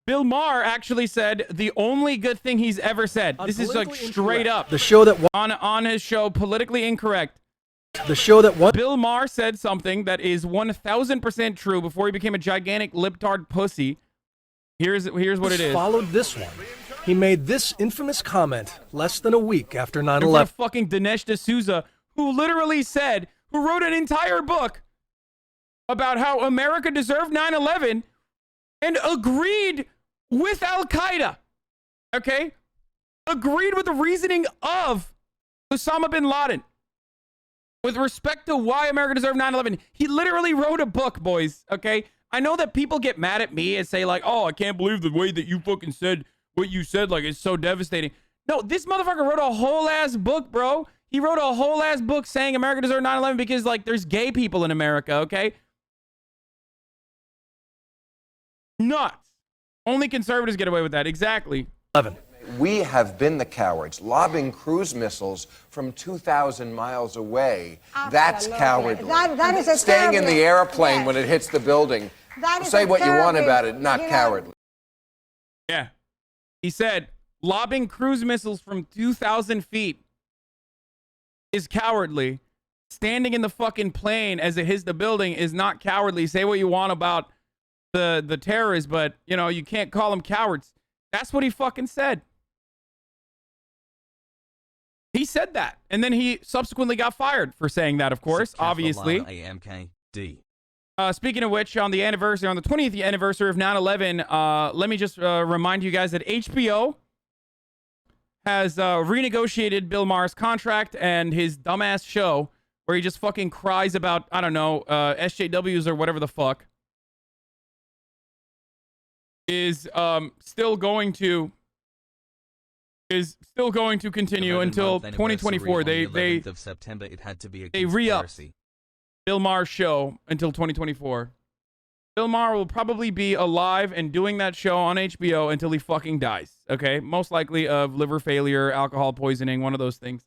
Bill Maher actually said the only good thing he's ever said. This is like straight up. The show that on his show, Politically Incorrect. The show that won. Bill Maher said something that is 1000% true before he became a gigantic libtard pussy. Here's what it is. Followed this one. He made this infamous comment less than a week after 9/11. Fucking Dinesh D'Souza, who literally said, who wrote an entire book about how America deserved 9/11 and agreed with Al-Qaeda. Okay? Agreed with the reasoning of Osama bin Laden with respect to why America deserved 9/11. He literally wrote a book, boys. Okay? I know that people get mad at me and say like, oh, I can't believe the way that you fucking said what you said. Like, it's so devastating. No, this motherfucker wrote a whole ass book, bro. He wrote a whole ass book saying America deserved 9/11 because like there's gay people in America, okay? Nuts. Only conservatives get away with that. Exactly. 11. We have been the cowards, lobbing cruise missiles from 2,000 miles away. That's cowardly. That is a Staying in the airplane yes. when it hits the building. That is Say a what you want terribly, about it, not cowardly. Yeah. He said, lobbing cruise missiles from 2,000 feet is cowardly. Standing in the fucking plane as it hits the building is not cowardly. Say what you want about the terrorists, but, you know, you can't call them cowards. That's what he fucking said. He said that. And then he subsequently got fired for saying that, of course, obviously. Speaking of which, on the 20th anniversary of 9/11, let me just remind you guys that HBO has renegotiated Bill Maher's contract, and his dumbass show where he just fucking cries about, I don't know, SJWs or whatever the fuck, is still going to continue until 2024. They re-up Bill Maher's show until 2024. Bill Maher will probably be alive and doing that show on HBO until he fucking dies. Okay, most likely of liver failure, alcohol poisoning, one of those things.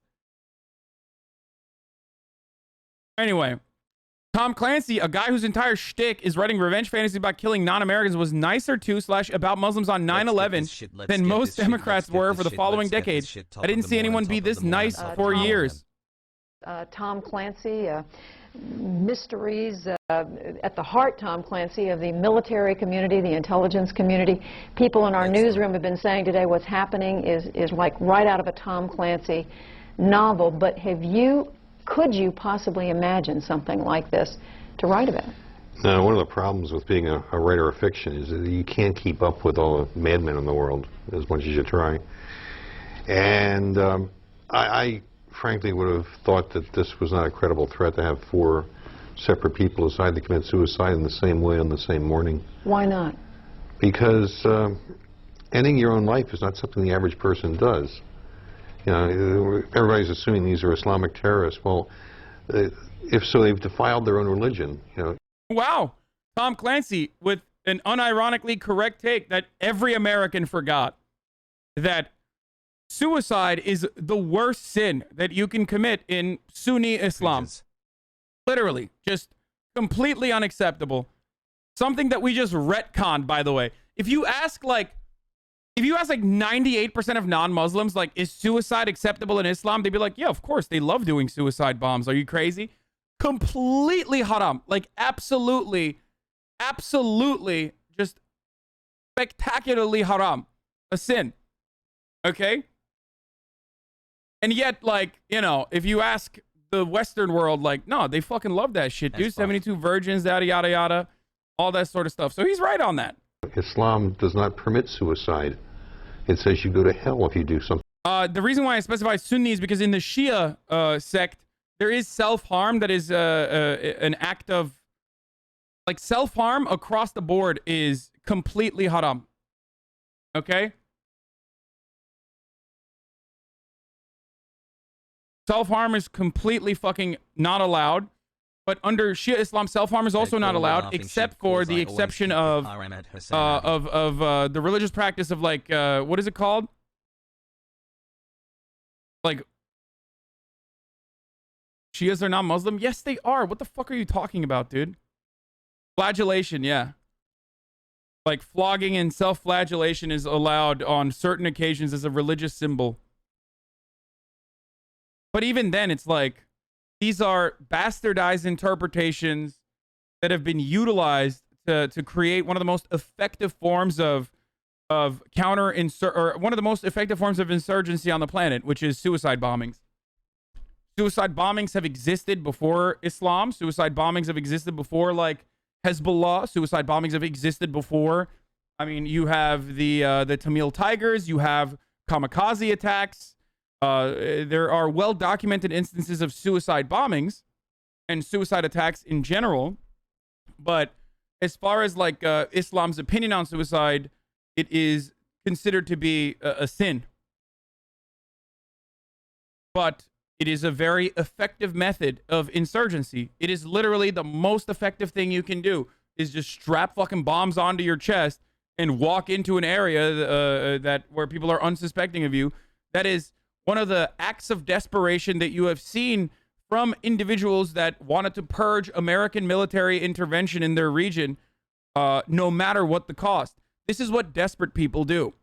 Anyway, Tom Clancy, a guy whose entire shtick is writing revenge fantasies about killing non-Americans, was nicer to / about Muslims on 9/11 than most Democrats were for the following decade. I didn't see anyone be this nice for years. Tom Clancy, mysteries at the heart, Tom Clancy, of the military community, the intelligence community. People in our newsroom have been saying today what's happening is like right out of a Tom Clancy novel. But could you possibly imagine something like this to write about? No, one of the problems with being a writer of fiction is that you can't keep up with all the madmen in the world as much as you try. And I frankly would have thought that this was not a credible threat to have 4 separate people decide to commit suicide in the same way on the same morning. Why not? Because ending your own life is not something the average person does. You know, everybody's assuming these are Islamic terrorists. Well, if so, they've defiled their own religion. You know. Wow, Tom Clancy with an unironically correct take that every American forgot, that suicide is the worst sin that you can commit in Sunni Islam. Literally, just completely unacceptable. Something that we just retconned, by the way. If you ask like 98% of non-Muslims, like, is suicide acceptable in Islam? They'd be like, yeah, of course. They love doing suicide bombs. Are you crazy? Completely haram. Like, absolutely, just spectacularly haram. A sin. Okay? And yet, like, you know, if you ask the Western world, like, no, they fucking love that shit, dude. 72 virgins, yada, yada, yada. All that sort of stuff. So he's right on that. Islam does not permit suicide. It says you go to hell if you do something. The reason why I specify Sunni is because in the Shia sect, there is self-harm that is an act of, like, self-harm across the board is completely haram. Okay? Self-harm is completely fucking not allowed. But under Shia Islam, self-harm is also not allowed, except for the exception of the religious practice of, like, what is it called? Like, Shias are not Muslim? Yes, they are. What the fuck are you talking about, dude? Flagellation, yeah. Like flogging and self-flagellation is allowed on certain occasions as a religious symbol. But even then, it's like, these are bastardized interpretations that have been utilized to create one of the most effective forms of one of the most effective forms of insurgency on the planet, which is suicide bombings. Suicide bombings have existed before Islam. Suicide bombings have existed before, like, Hezbollah. Suicide bombings have existed before. I mean, you have the Tamil Tigers. You have kamikaze attacks. There are well-documented instances of suicide bombings and suicide attacks in general. But as far as, like, Islam's opinion on suicide, it is considered to be a sin. But it is a very effective method of insurgency. It is literally the most effective thing you can do, is just strap fucking bombs onto your chest and walk into an area where people are unsuspecting of you. That is one of the acts of desperation that you have seen from individuals that wanted to purge American military intervention in their region, no matter what the cost. This is what desperate people do.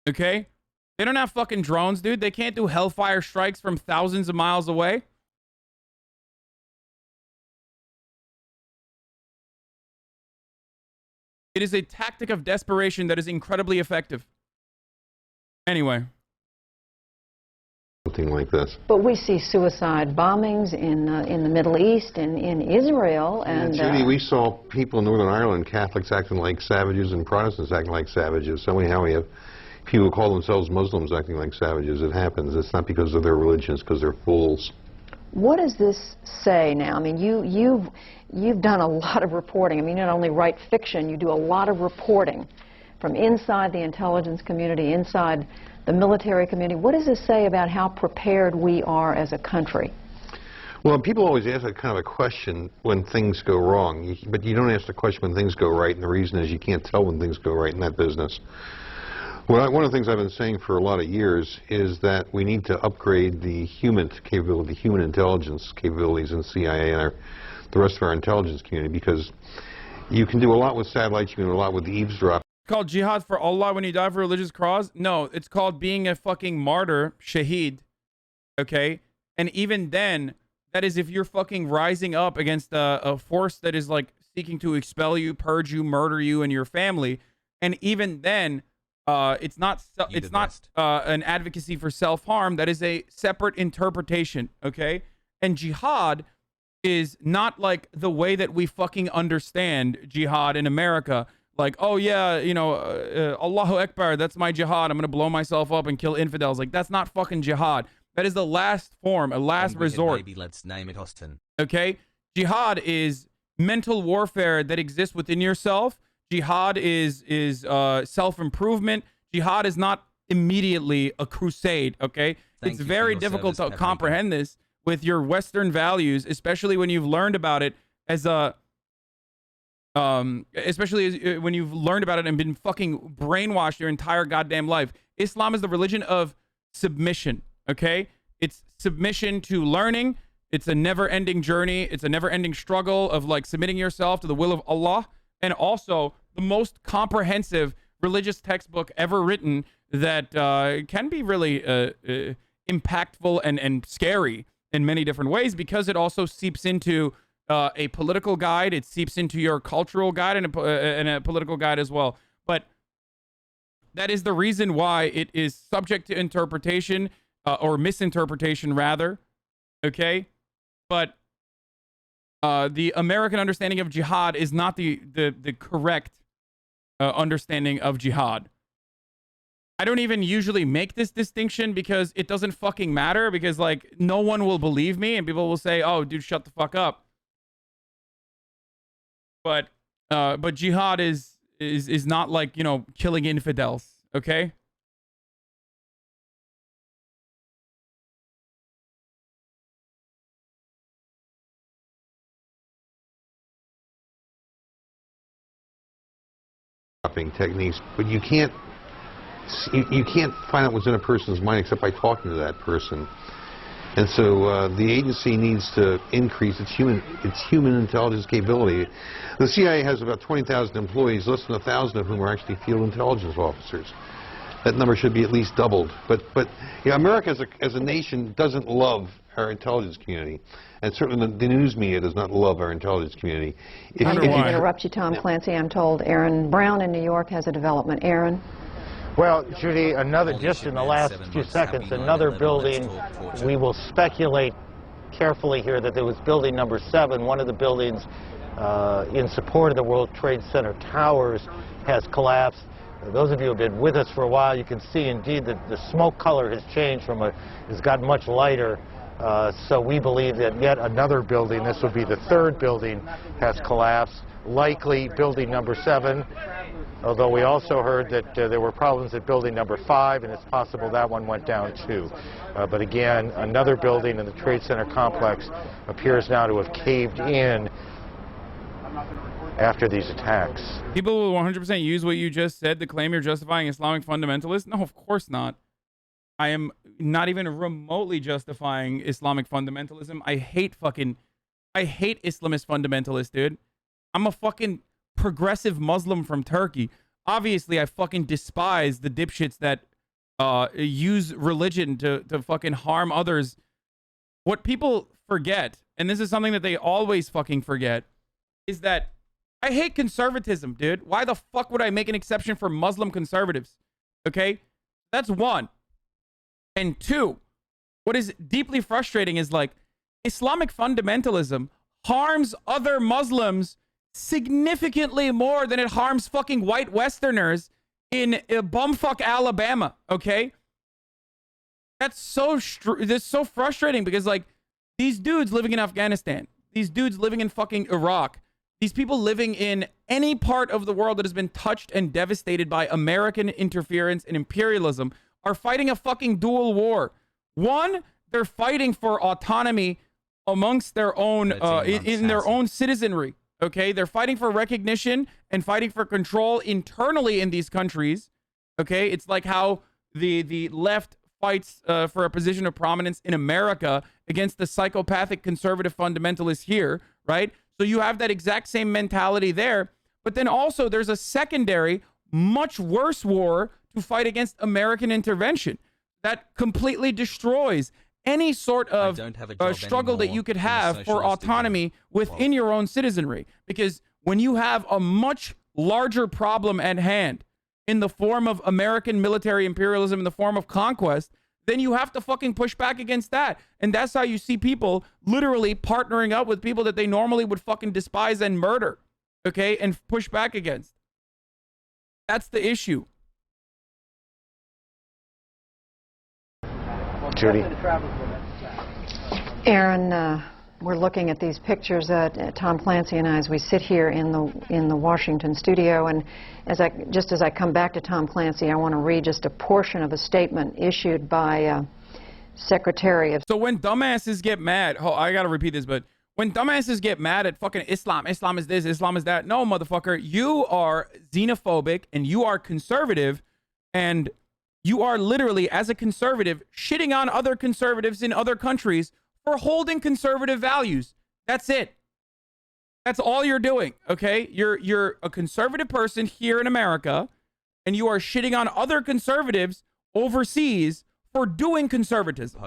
Okay? They don't have fucking drones, dude. They can't do hellfire strikes from thousands of miles away. It is a tactic of desperation that is incredibly effective. Anyway. Something like this. But we see suicide bombings in the Middle East and in Israel. And Judy, we saw people in Northern Ireland, Catholics acting like savages and Protestants acting like savages. So anyhow, we have people who call themselves Muslims acting like savages. It happens. It's not because of their religion, it's because they're fools. What does this say now? I mean, you've done a lot of reporting. I mean, you not only write fiction, you do a lot of reporting from inside the intelligence community, inside the military community. What does this say about how prepared we are as a country? Well, people always ask a kind of a question when things go wrong, but you don't ask the question when things go right, and the reason is you can't tell when things go right in that business. Well, one of the things I've been saying for a lot of years is that we need to upgrade the human capability, human intelligence capabilities in CIA and the rest of our intelligence community, because you can do a lot with satellites, you can do a lot with eavesdropping. It's called jihad for Allah when you die for a religious cause? No, it's called being a fucking martyr, shaheed. Okay? And even then, that is if you're fucking rising up against a force that is, like, seeking to expel you, purge you, murder you and your family. And even then, it's not an advocacy for self-harm. That is a separate interpretation, okay? And jihad is not like the way that we fucking understand jihad in America. Like, oh yeah, you know, Allahu Akbar, that's my jihad. I'm going to blow myself up and kill infidels. Like, that's not fucking jihad. That is the last form, a last resort. Maybe let's name it Austin. Okay? Jihad is mental warfare that exists within yourself. Jihad is self-improvement. Jihad is not immediately a crusade, okay? It's very difficult to comprehend this with your Western values, especially when you've learned about it as a... especially when you've learned about it and been fucking brainwashed your entire goddamn life. Islam is the religion of submission, okay? It's submission to learning. It's a never-ending journey. It's a never-ending struggle of, like, submitting yourself to the will of Allah. And also, the most comprehensive religious textbook ever written that can be really impactful and scary in many different ways, because it also seeps into a political guide. It seeps into your cultural guide and a political guide as well. But that is the reason why it is subject to interpretation or misinterpretation, rather. Okay? But the American understanding of jihad is not the correct understanding of jihad. I don't even usually make this distinction because it doesn't fucking matter, because, like, no one will believe me and people will say, oh, dude, shut the fuck up. But jihad is not like, you know, killing infidels, okay? Techniques, but you can't find out what's in a person's mind except by talking to that person. And so the agency needs to increase its human intelligence capability. The CIA has about 20,000 employees, less than 1,000 of whom are actually field intelligence officers. That number should be at least doubled. But America as a nation doesn't love our intelligence community. And certainly the news media does not love our intelligence community. I'm going to interrupt you, Tom Clancy. I'm told Aaron Brown in New York has a development. Aaron? Well, Judy, just in the last few seconds, another building, we will speculate carefully here that there was building number 7, one of the buildings in support of the World Trade Center towers has collapsed. Those of you who have been with us for a while, you can see indeed that the smoke color has changed has gotten much lighter. So we believe that yet another building, this would be the 3rd building, has collapsed, likely building number 7. Although we also heard that there were problems at building number 5, and it's possible that one went down too. But again, another building in the Trade Center complex appears now to have caved in after these attacks. People will 100% use what you just said to claim you're justifying Islamic fundamentalists. No, of course not. I am not even remotely justifying Islamic fundamentalism. I hate Islamist fundamentalists, dude. I'm a fucking progressive Muslim from Turkey. Obviously, I fucking despise the dipshits that use religion to fucking harm others. What people forget, and this is something that they always fucking forget, is that I hate conservatism, dude. Why the fuck would I make an exception for Muslim conservatives? Okay? That's one. And two, what is deeply frustrating is like Islamic fundamentalism harms other Muslims significantly more than it harms fucking white Westerners in bumfuck Alabama, okay? That's so frustrating because like these dudes living in Afghanistan, these dudes living in fucking Iraq, these people living in any part of the world that has been touched and devastated by American interference and imperialism are fighting a fucking dual war. One, they're fighting for autonomy amongst their own, in their own citizenry. Okay, they're fighting for recognition and fighting for control internally in these countries. Okay, it's like how the left fights for a position of prominence in America against the psychopathic conservative fundamentalists here, right? So you have that exact same mentality there. But then also there's a secondary, much worse war to fight against American intervention that completely destroys any sort of struggle that you could have for autonomy within your own citizenry. Because when you have a much larger problem at hand in the form of American military imperialism, in the form of conquest, then you have to fucking push back against that. And that's how you see people literally partnering up with people that they normally would fucking despise and murder, okay, and push back against. That's the issue. Judy. Aaron, we're looking at these pictures, Tom Clancy and I, as we sit here in the Washington studio, and as I come back to Tom Clancy, I want to read just a portion of a statement issued by Secretary of... So when dumbasses get mad, I gotta repeat this, but when dumbasses get mad at fucking Islam is this, Islam is that, no, motherfucker, you are xenophobic and you are conservative, and you are literally, as a conservative, shitting on other conservatives in other countries for holding conservative values. That's it. That's all you're doing, okay? You're a conservative person here in America, and you are shitting on other conservatives overseas for doing conservatism.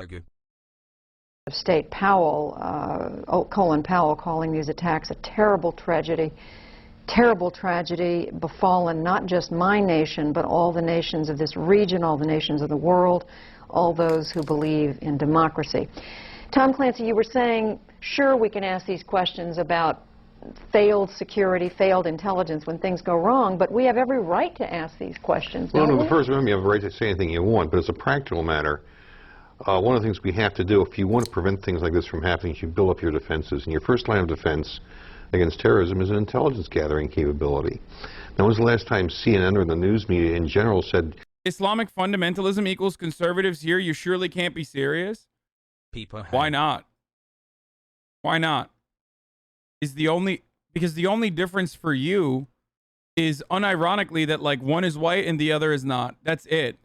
State Powell, Colin Powell, calling these attacks a terrible tragedy befallen not just my nation, but all the nations of this region, all the nations of the world, all those who believe in democracy. Tom Clancy, you were saying, sure, we can ask these questions about failed security, failed intelligence when things go wrong, but we have every right to ask these questions. Well, no, the First Amendment, you have a right to say anything you want, but as a practical matter, one of the things we have to do, if you want to prevent things like this from happening, you build up your defenses. And your first line of defense against terrorism is an intelligence gathering capability. Now, when was the last time CNN or the news media in general said Islamic fundamentalism equals conservatives here? You surely can't be serious. Why not? Why not? Because the only difference for you is unironically that like one is white and the other is not. That's it.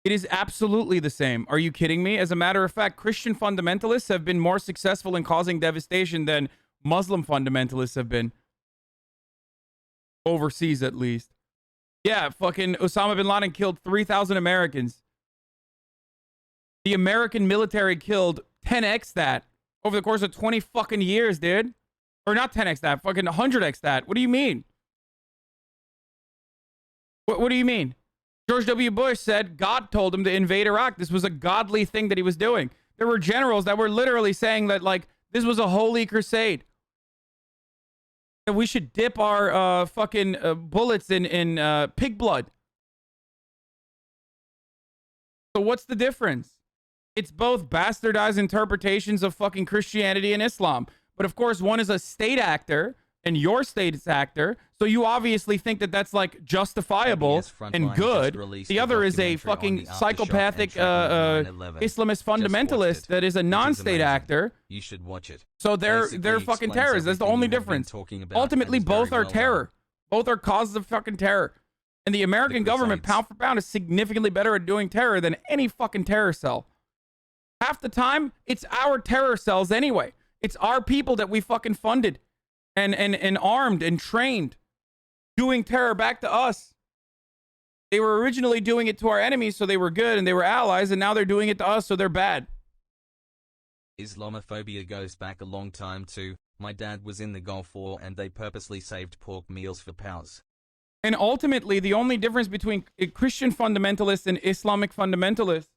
It is absolutely the same. Are you kidding me? As a matter of fact, Christian fundamentalists have been more successful in causing devastation than Muslim fundamentalists have been. Overseas, at least. Yeah, fucking Osama bin Laden killed 3,000 Americans. The American military killed 10x that over the course of 20 fucking years, dude. Or not 10x that, fucking 100x that. What do you mean? What do you mean? George W. Bush said God told him to invade Iraq. This was a godly thing that he was doing. There were generals that were literally saying that, like, this was a holy crusade. That we should dip our fucking bullets in pig blood. So what's the difference? It's both bastardized interpretations of fucking Christianity and Islam. But of course, one is a state actor and your state's actor. So you obviously think that that's like justifiable and good. The other is a fucking psychopathic Islamist fundamentalist that is a non-state actor. You should watch it. So they're fucking terrorists. That's the only difference. Ultimately, both are terror. Both are causes of fucking terror. And the American government, pound for pound, is significantly better at doing terror than any fucking terror cell. Half the time, it's our terror cells anyway. It's our people that we fucking funded and armed and trained, doing terror back to us. They were originally doing it to our enemies, so they were good and they were allies, and now they're doing it to us, so they're bad. Islamophobia goes back a long time too. My dad was in the Gulf War and they purposely saved pork meals for POWs. And ultimately, the only difference between Christian fundamentalists and Islamic fundamentalists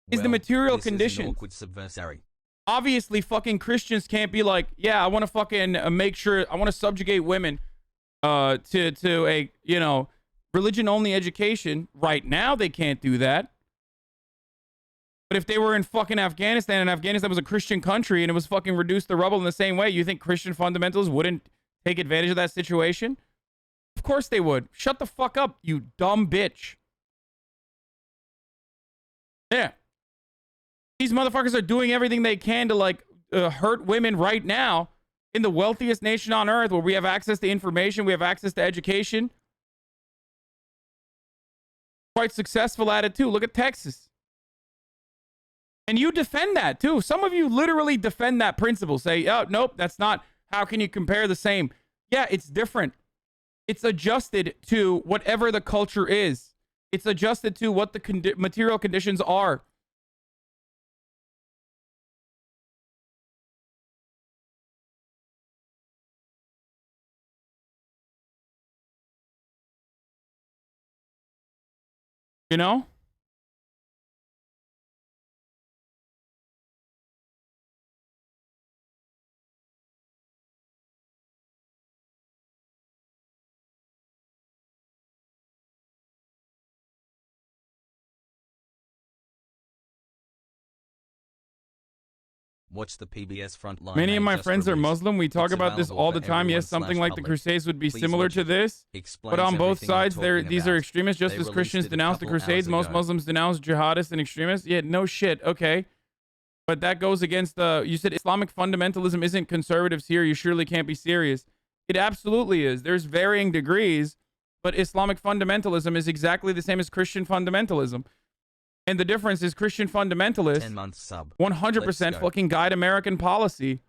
is the material conditions. Awkward subversary. Obviously, fucking Christians can't be like, yeah, I want to fucking make sure, I want to subjugate women to a, you know, religion-only education. Right now, they can't do that. But if they were in fucking Afghanistan, and Afghanistan was a Christian country, and it was fucking reduced to rubble in the same way, you think Christian fundamentalists wouldn't take advantage of that situation? Of course they would. Shut the fuck up, you dumb bitch. Yeah. These motherfuckers are doing everything they can to, like, hurt women right now in the wealthiest nation on earth, where we have access to information, we have access to education. Quite successful at it, too. Look at Texas. And you defend that, too. Some of you literally defend that principle. Say, oh, nope, that's not. How can you compare the same? Yeah, it's different. It's adjusted to whatever the culture is. It's adjusted to what the material conditions are. You know? Watch the PBS Frontline. Many of my friends are Muslim. We talk about this all the time. Yes, something like the Crusades would be similar to this. But on both sides, these are extremists. Just as Christians denounce the Crusades, most Muslims denounce jihadists and extremists. Yeah, no shit. Okay. But that goes against you said Islamic fundamentalism isn't conservatives here. You surely can't be serious. It absolutely is. There's varying degrees, but Islamic fundamentalism is exactly the same as Christian fundamentalism. And the difference is Christian fundamentalists 10-month sub. 100% fucking guide American policy.